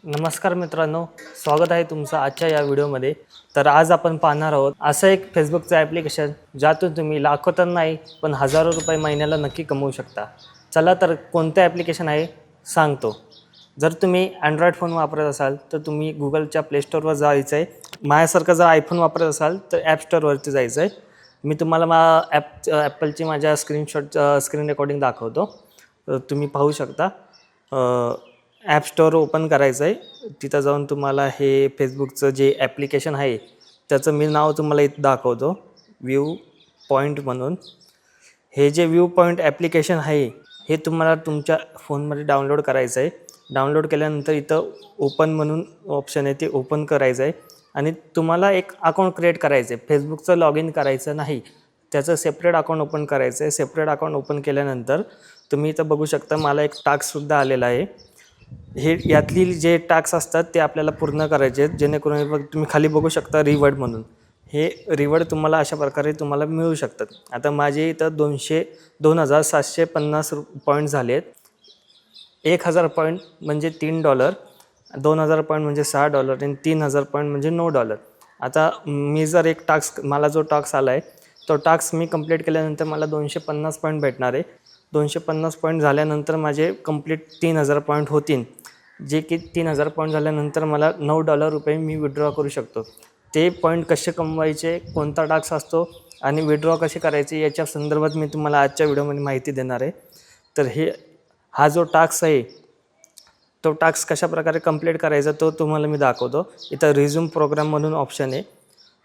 नमस्कार मित्रांनो, स्वागत आहे तुमचं आजच्या या व्हिडिओमध्ये. तर आज आपण पाहणार आहोत असं एक फेसबुकचं ॲप्लिकेशन ज्यातून तुम्ही लाखो तर नाही पण हजारो रुपये महिन्याला नक्की कमवू शकता. चला तर कोणतं ॲप्लिकेशन आहे सांगतो. जर तुम्ही अँड्रॉईड फोन वापरत असाल तर तुम्ही गुगलच्या प्ले स्टोअरवर जायचं आहे. माझ्यासारखं जर आयफोन वापरत असाल तर ॲप स्टोअरवरती जायचं आहे. मी तुम्हाला ॲपलची माझ्या स्क्रीन रेकॉर्डिंग दाखवतो. तुम्ही पाहू शकता. ॲप स्टोअर ओपन करायचं आहे. तिथं जाऊन तुम्हाला हे फेसबुकचं जे ॲप्लिकेशन आहे त्याचं मी नाव तुम्हाला इथं दाखवतो, व्ह्यू पॉईंट म्हणून. हे जे व्ह्यू पॉईंट ॲप्लिकेशन आहे हे तुम्हाला तुमच्या फोनमध्ये डाउनलोड करायचं आहे. डाउनलोड केल्यानंतर इथं ओपन म्हणून ऑप्शन आहे, ते ओपन करायचं आहे आणि तुम्हाला एक अकाउंट क्रिएट करायचं आहे. फेसबुकचं लॉग इन करायचं नाही, त्याचं सेपरेट अकाउंट ओपन करायचं आहे. सेपरेट अकाउंट ओपन केल्यानंतर तुम्ही इथं बघू शकता मला एक टास्कसुद्धा आलेला आहे. हे यातली जे टास्क असतात ते आपल्याला पूर्ण करायचे आहेत, जेणेकरून तुम्ही खाली बघू शकता रिवॉर्ड म्हणून. हे रिवॉर्ड तुम्हाला अशा प्रकारे तुम्हाला मिळू शकतात. आता माझे इथं 2,750 पॉईंट झाले आहेत. 1,000 पॉईंट म्हणजे $3, 2,000 पॉईंट म्हणजे $6 आणि 3,000 पॉईंट म्हणजे $9. आता मी जर मला जो टास्क आला आहे तो टास्क मी कंप्लीट केल्यानंतर मला 250 पॉईंट भेटणार आहे. 250 पॉईंट झाल्यानंतर माझे कंप्लीट 3,000 पॉईंट होतील, जे की 3,000 पॉईंट झाल्यानंतर मला $9 मी विड्रॉ करू शकतो. ते पॉईंट कसे कमवायचे, कोणता टास्क असतो आणि विड्रॉ कसे करायचे याच्या संदर्भात मी तुम्हाला आजच्या व्हिडिओमध्ये माहिती देणार आहे. तर हा जो टास्क आहे तो टास्क कशाप्रकारे कंप्लीट करायचा तो तुम्हाला मी दाखवतो. इथं रिझ्यूम प्रोग्राम म्हणून ऑप्शन आहे.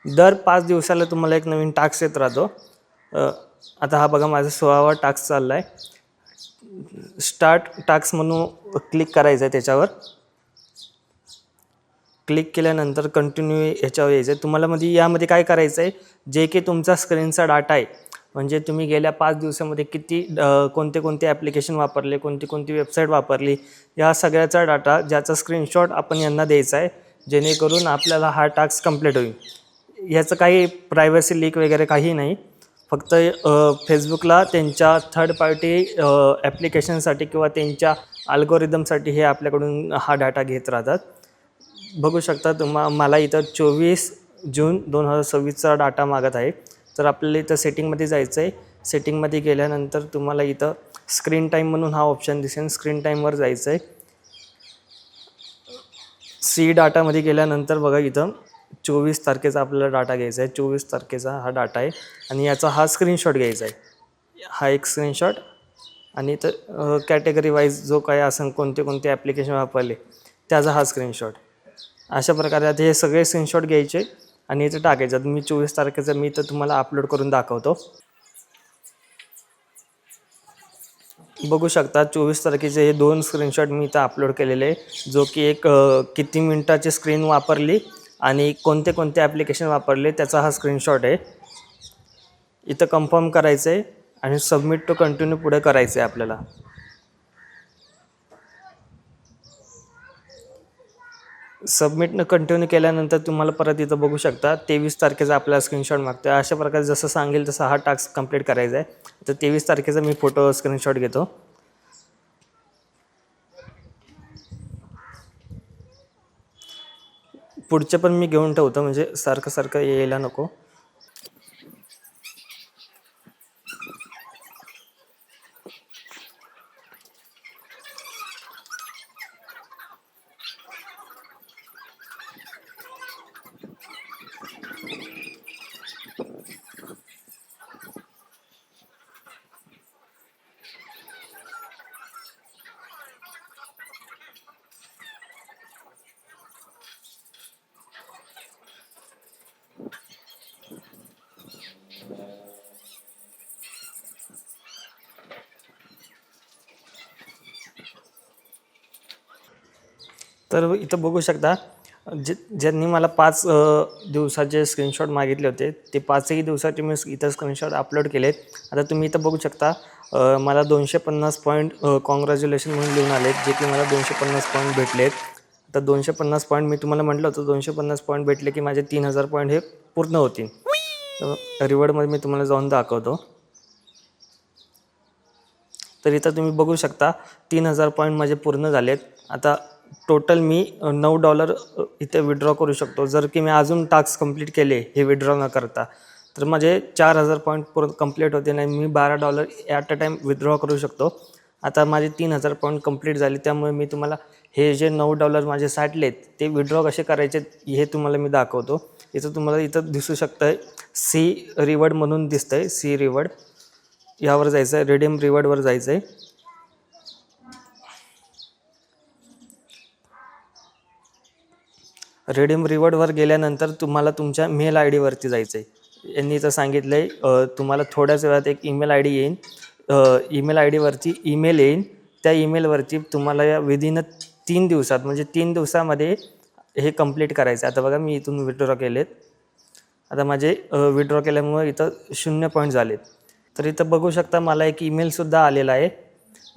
दर 5 दिवसाला तुम्हाला एक नवीन टास्क येत राहतो. आता हा बघा माझा 16वा टास्क चालला आहे. स्टार्ट टास्क म्हणून क्लिक करायचं आहे. त्याच्यावर क्लिक केल्यानंतर कंटिन्यू ह्याच्यावर यायचं आहे. तुम्हाला यामध्ये काय करायचं आहे, जे की तुमचा स्क्रीनचा डाटा आहे, म्हणजे तुम्ही गेल्या 5 दिवसामध्ये किती कोणते ॲप्लिकेशन वापरले, कोणती वेबसाईट वापरली, या सगळ्याचा डाटा ज्याचा स्क्रीनशॉट आपण यांना द्यायचा आहे, जेणेकरून आपल्याला हा टास्क कंप्लीट होईल. याचं काही प्रायव्हसी लीक वगैरे काही नाही. फक्त फेसबुकला त्यांच्या थर्ड पार्टी ॲप्लिकेशनसाठी किंवा त्यांच्या अल्गोरिदमसाठी हे आपल्याकडून हा डाटा घेत राहतात. बघू शकता मला इथं 24 जून 2026चा डाटा मागत आहे. तर आपल्याला इथं सेटिंगमध्ये जायचं आहे. सेटिंगमध्ये गेल्यानंतर तुम्हाला इथं स्क्रीन टाईम म्हणून हा ऑप्शन दिसेल. स्क्रीन टाईमवर जायचं आहे. सी डाटामध्ये गेल्यानंतर बघा इथं 24 तारखेचा आपल्याला डाटा घ्यायचा आहे. 24 तारखेचा हा डाटा आहे आणि याचा हा स्क्रीनशॉट घ्यायचा आहे. हा एक स्क्रीनशॉट आणि इथं कॅटेगरी वाईज जो काय असं कोणते ॲप्लिकेशन वापरले त्याचा हा स्क्रीनशॉट. अशा प्रकारे आता हे सगळे स्क्रीनशॉट घ्यायचे आणि इथं टाकायचं. मी 24 तारखेचं मी तर तुम्हाला अपलोड करून दाखवतो. बघू शकता 24 तारखेचे हे 2 स्क्रीनशॉट मी इथं अपलोड केलेले आहे, जो की एक किती मिनटाची स्क्रीन वापरली आणि कोणते ॲप्लिकेशन वापरले त्याचा हा स्क्रीनशॉट आहे. इथं कन्फर्म करायचं आहे आणि सबमिट टू कंटिन्यू पुढे करायचं आहे आपल्याला. सबमिटनं कंटिन्यू केल्यानंतर तुम्हाला परत इथं बघू शकता 23 तारखेचा आपल्याला स्क्रीनशॉट मागतो. अशा प्रकारे जसं सांगेल तसा हा टास्क कंप्लीट करायचा आहे. तर 23 तारखेचा मी फोटो स्क्रीनशॉट घेतो. पुढचे पण मी घेऊन ठेवतो, म्हणजे सारखं यायला नको. तर इथं बघू शकता ज्यांनी मला 5 दिवसाचे स्क्रीनशॉट मागितले होते ते 5ही दिवसाचे मी इथं स्क्रीनशॉट अपलोड केलेत. आता तुम्ही इथं बघू शकता मला 250 पॉईंट कॉंग्रॅच्युलेशन म्हणून लिहून आलेत, जे की मला 250 पॉईंट भेटलेत. आता 250 पॉईंट मी तुम्हाला म्हटलं होतं 250 पॉईंट भेटले की माझे 3,000 पॉईंट हे पूर्ण होतील. तर रिवॉर्डमध्ये मी तुम्हाला जाऊन दाखवतो. तर इथं तुम्ही बघू शकता 3,000 पॉईंट माझे पूर्ण झालेत. आता टोटल मी $9 इथे विड्रॉ करू शकतो. जर की मी अजून टास्क कंप्लीट केले हे विड्रॉ न करता, तर माझे 4000 पॉईंट पूर्ण कंप्लीट होते नाही. मी $12 ॲट अ टाईम विड्रॉ करू शकतो. आता माझे 3000 पॉईंट कंप्लीट झाले. त्यामुळे मी तुम्हाला हे जे $9 माझे साठलेत ते विड्रॉ कसे करायचे हे तुम्हाला मी दाखवतो. इथं तुम्हाला इथं दिसू शकतं आहे सी रिवॉर्ड म्हणून दिसतं आहे. सी रिवॉर्ड यावर जायचं आहे. रिडीम रिवॉर्डवर जायचं आहे. रिडीम रिवॉर्डवर गेल्यानंतर तुम्हाला तुमच्या मेल आय डीवरती जायचं आहे. यांनी इथं सांगितलं आहे तुम्हाला थोड्याच वेळात एक ईमेल आय डी येईन. ईमेल आय डीवरती ईमेल येईन. त्या ईमेलवरती तुम्हाला या विदिन 3 दिवसात म्हणजे 3 दिवसामध्ये हे कंप्लीट करायचं आहे. आता बघा मी इथून विड्रॉ केलेत. आता माझे विड्रॉ केल्यामुळे इथं 0 पॉईंट झालेत. तर इथं बघू शकता मला एक ईमेलसुद्धा आलेला आहे.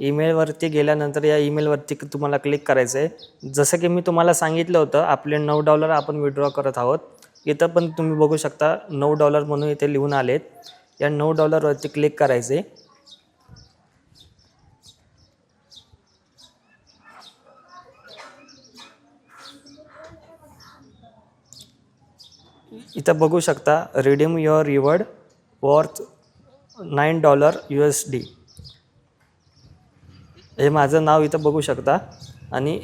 ईमेलवरती गेल्यानंतर या ईमेलवरती तुम्हाला क्लिक करायचं आहे. जसं की मी तुम्हाला सांगितलं होतं आपले $9 आपण विड्रॉ करत आहोत. इथं पण तुम्ही बघू शकता $9 म्हणून इथे लिहून आलेत. या $9वरती क्लिक करायचे. इथं बघू शकता redeem your reward worth $9 USD. हे माझं नाव इथं बघू शकता आणि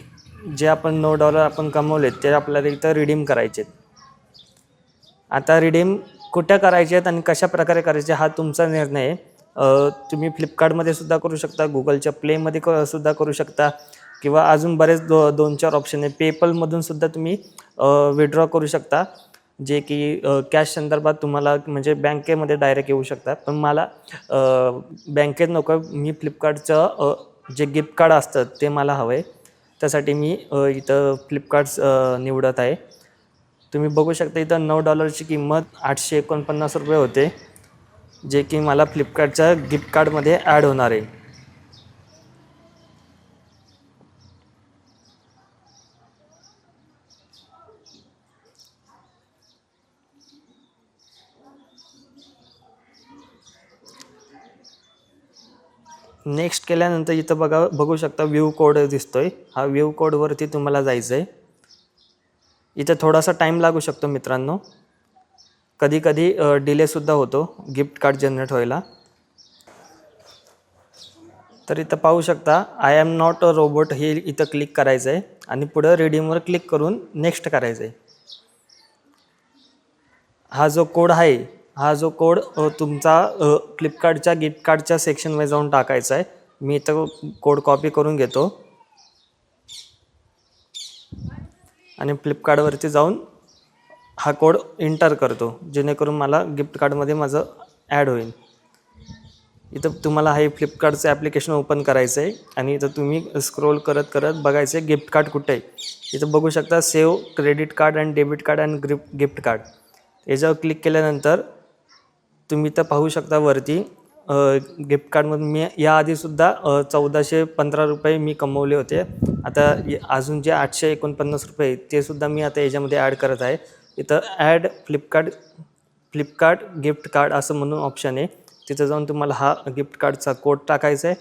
जे आपण $9 आपण कमवलेत ते आपल्याला इथं रिडीम करायचे. आता रिडीम कुठं करायचे आहेत आणि कशा प्रकारे करायचे हा तुमचा निर्णय आहे. तुम्ही फ्लिपकार्टमध्ये सुद्धा करू शकता, गुगलच्या प्लेमध्ये सुद्धा करू शकता किंवा अजून बरेच 2-4 ऑप्शन आहे. पेपलमधून सुद्धा तुम्ही विड्रॉ करू शकता, जे की कॅश संदर्भात तुम्हाला म्हणजे बँकेमध्ये डायरेक्ट येऊ शकतात. पण मला बँकेत नको, मी फ्लिपकार्टचं जे गिफ्ट कार्ड असतं ते मला हवं आहे. त्यासाठी मी इथं फ्लिपकार्ट निवडत आहे. तुम्ही बघू शकता इथं $9ची किंमत ₹849 होते, जे की मला फ्लिपकार्टच्या गिफ्ट कार्डमध्ये ॲड होणार आहे. नेक्स्ट केल्यानंतर इथं बघू शकता व्ह्यू कोड दिसतोय. हा व्ह्यू कोडवरती तुम्हाला जायचं आहे. इथं थोडासा टाईम लागू शकतो मित्रांनो. कधी कधी डिलेसुद्धा होतो गिफ्ट कार्ड जनरेट व्हायला. तर इथं पाहू शकता I am not a robot हे इथं क्लिक करायचं आहे आणि पुढं रिडीमवर क्लिक करून नेक्स्ट करायचं आहे. हा जो कोड आहे हा जो कोड तुमचा फ्लिपकार्टच्या गिफ्ट कार्डच्या सेक्शनमध्ये जाऊन टाकायचा आहे. मी इथं कोड कॉपी करून घेतो आणि फ्लिपकार्टवरती जाऊन हा कोड एंटर करतो, जेणेकरून मला गिफ्ट कार्डमध्ये माझं ॲड होईल. इथं तुम्हाला हे फ्लिपकार्टचं ॲप्लिकेशन ओपन करायचं आहे आणि इथं तुम्ही स्क्रोल करत करत बघायचं आहे गिफ्ट कार्ड कुठे आहे. इथं बघू शकता save credit card and debit card and gift card. याच्यावर क्लिक केल्यानंतर तुम्ही इथं पाहू शकता वरती गिफ्ट कार्डमधून मी याआधीसुद्धा ₹1415 मी कमवले होते. आता अजून जे ₹849 ते सुद्धा मी आता याच्यामध्ये ॲड करत आहे. इथं ॲड फ्लिपकार्ट गिफ्ट कार्ड असं म्हणून ऑप्शन आहे. तिथं जाऊन तुम्हाला हा गिफ्ट कार्डचा कोड टाकायचा आहे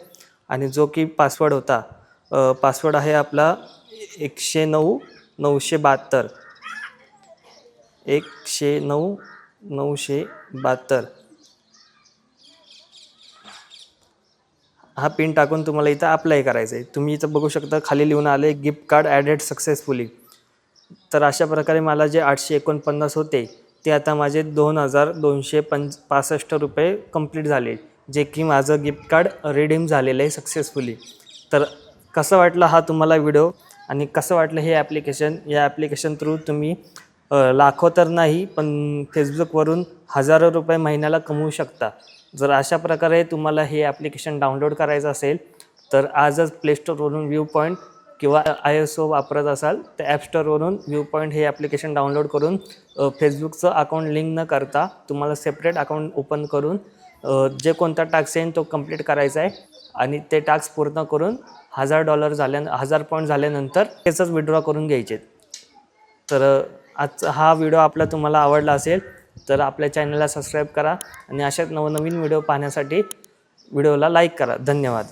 आणि जो की पासवर्ड होता, पासवर्ड आहे आपला 109-972 109-972. हा पिन टाकून तुम्हाला इथं अप्लाय करायचं आहे. तुम्ही इथं बघू शकता खाली लिहून आले गिफ्ट कार्ड ॲडेड सक्सेसफुली. तर अशा प्रकारे मला जे 849 होते ते आता माझे $2265 कंप्लीट झाले, जे की माझं गिफ्ट कार्ड रिडीम झालेलं आहे सक्सेसफुली. तर कसं वाटलं हा तुम्हाला व्हिडिओ आणि कसं वाटलं हे ॲप्लिकेशन? या ॲप्लिकेशन थ्रू तुम्ही लाखो तर नाही पण फेसबुकवरून हजारो रुपये महिन्याला कमवू शकता. जर अशा प्रकारे तुम्हाला हे ॲप्लिकेशन डाउनलोड करायचं असेल तर आजच प्ले स्टोअरवरून व्ह्यू पॉईंट किंवा ISO वापरत असाल तर ॲप स्टोअरवरून व्ह्यू पॉईंट हे ॲप्लिकेशन डाउनलोड करून फेसबुकचं अकाउंट लिंक न करता तुम्हाला सेपरेट अकाउंट ओपन करून जे कोणता टास्क येईल तो कंप्लीट करायचा आहे आणि ते टास्क पूर्ण करून $1000 पॉईंट झाल्यानंतर त्याचंच विड्रॉ करून घ्यायचे. तर आजचा हा व्हिडिओ आपला तुम्हाला आवडला असेल तर आपल्या चॅनलला सबस्क्राईब करा आणि अशाच नवनवीन व्हिडिओ पाहण्यासाठी व्हिडिओला लाईक करा. धन्यवाद.